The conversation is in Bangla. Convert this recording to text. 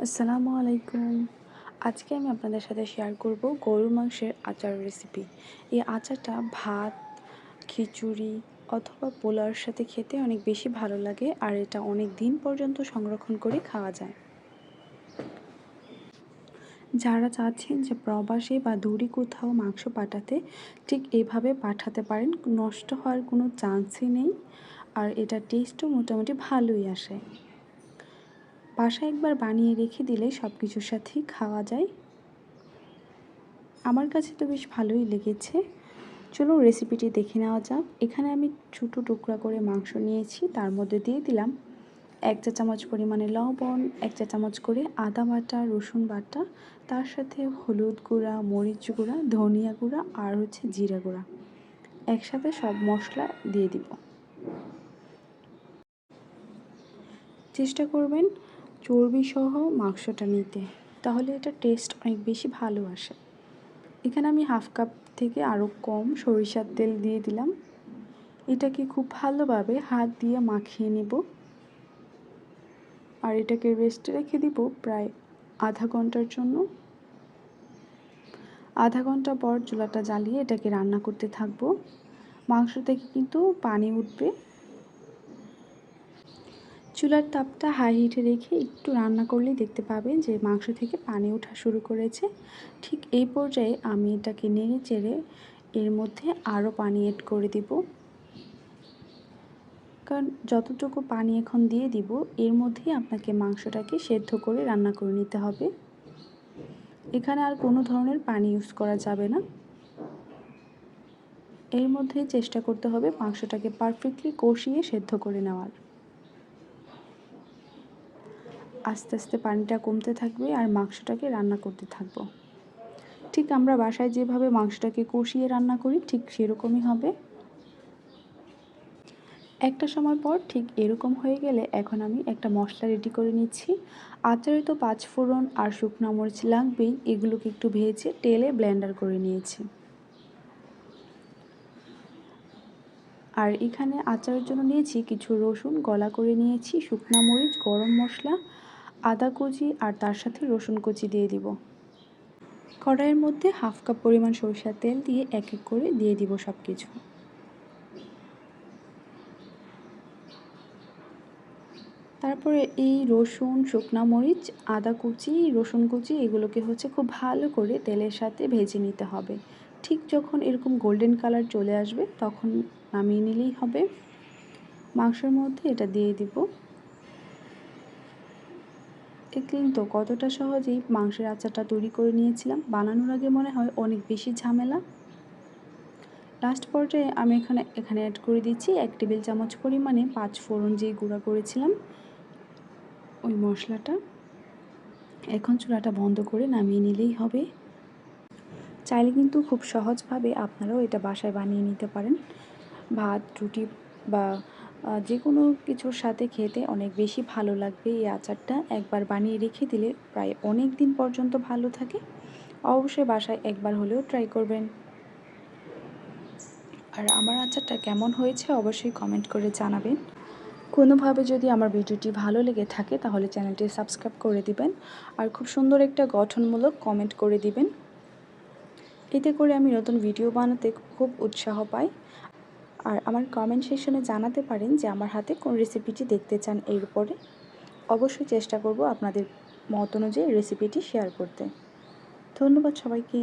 আসসালামু আলাইকুম। আজকে আমি আপনাদের সাথে শেয়ার করব গরুর মাংসের আচার রেসিপি। এই আচারটা ভাত, খিচুড়ি অথবা পোলাওর সাথে খেতে অনেক বেশি ভালো লাগে, আর এটা অনেক দিন পর্যন্ত সংরক্ষণ করে খাওয়া যায়। যারা চাচ্ছেন যে প্রবাসে বা দূরে কোথাও মাংস পাঠাতে, ঠিক এইভাবে পাঠাতে পারেন। নষ্ট হওয়ার কোনো চান্সই নেই, আর এটার টেস্টও মোটামুটি ভালোই আসে। বাসায় একবার বানিয়ে রেখে দিলে সব কিছুর সাথেই খাওয়া যায়। আমার কাছে তো বেশ ভালোই লেগেছে। চলুন রেসিপিটি দেখে নেওয়া যাক। এখানে আমি ছোটো টুকরা করে মাংস নিয়েছি, তার মধ্যে দিয়ে দিলাম 1 চা চামচ পরিমাণে লবণ, 1 চা চামচ করে আদা বাটা, রসুন বাটা, তার সাথে হলুদ গুঁড়া, মরিচ গুঁড়া, ধনিয়া গুঁড়া আর জিরা গুঁড়া। একসাথে সব মশলা দিয়ে দিব। চেষ্টা করবেন চর্বিসহ মাংসটা নিতে, তাহলে এটা টেস্ট অনেক বেশি ভালো আসে। এখানে আমি হাফ কাপ থেকে আরও কম সরিষার তেল দিয়ে দিলাম। এটাকে খুব ভালোভাবে হাত দিয়ে মাখিয়ে নেব, আর এটাকে রেস্টে রেখে দিব প্রায় আধা ঘন্টার জন্য। আধা ঘন্টা পর চুলাটা জ্বালিয়ে এটাকে রান্না করতে থাকবো। মাংস থেকে কিন্তু পানি উঠবে। চুলার তাপটা হাই হিটে রেখে একটু রান্না করলেই দেখতে পাবেন যে মাংস থেকে পানি ওঠা শুরু করেছে। ঠিক এই পর্যায়ে আমি এটাকে নেড়ে চেড়ে এর মধ্যে আরও পানি এড করে দিব, কারণ যতটুকু পানি এখন দিয়ে দিব এর মধ্যেই আপনাকে মাংসটাকে সেদ্ধ করে রান্না করে নিতে হবে। এখানে আর কোনো ধরনের পানি ইউজ করা যাবে না। এর মধ্যেই চেষ্টা করতে হবে মাংসটাকে পারফেক্টলি কষিয়ে সেদ্ধ করে নেওয়ার। আস্তে আস্তে পানিটা কমতে থাকবে আর মাংসটাকে রান্না করতে থাকবো। ঠিক আমরা বাসায় যেভাবে মাংসটাকে কষিয়ে রান্না করি ঠিক সেরকমই হবে। একটা সময় পর ঠিক এরকম হয়ে গেলে এখন আমি একটা মশলা রেডি করে নিচ্ছি। আচারে তো 5 ফোড়ন আর শুকনো মরিচ লাগবেই, এগুলোকে একটু ভেজে তেলে ব্লেন্ডার করে নিয়েছি। আর এখানে আচারের জন্য নিয়েছি কিছু রসুন গলা করে নিয়েছি, শুকনো মরিচ, গরম মশলা, আদা কুচি আর তার সাথে রসুন কুচি দিয়ে দিব। কড়াইয়ের মধ্যে হাফ কাপ পরিমাণ সরিষার তেল দিয়ে এক এক করে দিয়ে দিব সব কিছু। তারপরে এই রসুন, শুকনা মরিচ, আদা কুচি, রসুন কুচি এগুলোকে খুব ভালো করে তেলের সাথে ভেজে নিতে হবে। ঠিক যখন এরকম গোল্ডেন কালার চলে আসবে তখন নামিয়ে নিলেই হবে। মাংসের মধ্যে এটা দিয়ে দিব। দেখলেন তো কতটা সহজেই মাংসের আচারটা তৈরি করে নিয়েছিলাম। বানানোর আগে মনে হয় অনেক বেশি ঝামেলা। লাস্ট পর্যায়ে আমি এখানে অ্যাড করে দিচ্ছি 1 টেবিল চামচ পরিমাণে 5 ফোড়ন যে গুঁড়া করেছিলাম ওই মশলাটা। এখন চুলাটা বন্ধ করে নামিয়ে নিলেই হবে। চাইলে কিন্তু খুব সহজভাবে আপনারাও এটা বাসায় বানিয়ে নিতে পারেন। ভাত, রুটি বা যে কোনো কিছুর সাথে খেতে অনেক বেশি ভালো লাগবে। এই আচারটা একবার বানিয়ে রেখে দিলে প্রায় অনেক দিন পর্যন্ত ভালো থাকে। অবশ্যই বাসায় একবার হলেও ট্রাই করবেন। আর আমার আচারটা কেমন হয়েছে অবশ্যই কমেন্ট করে জানাবেন। কোনোভাবে যদি আমার ভিডিওটি ভালো লেগে থাকে তাহলে চ্যানেলটি সাবস্ক্রাইব করে দিবেন, আর খুব সুন্দর একটা গঠনমূলক কমেন্ট করে দিবেন। এতে করে আমি নতুন ভিডিও বানাতে খুব উৎসাহ পাই। আর আমার কমেন্ট সেকশনে জানাতে পারেন যে আমার হাতে কোন রেসিপিটি দেখতে চান। এর উপরে অবশ্যই চেষ্টা করব আপনাদের মত অনুযায়ী রেসিপিটি শেয়ার করতে। ধন্যবাদ সবাইকে।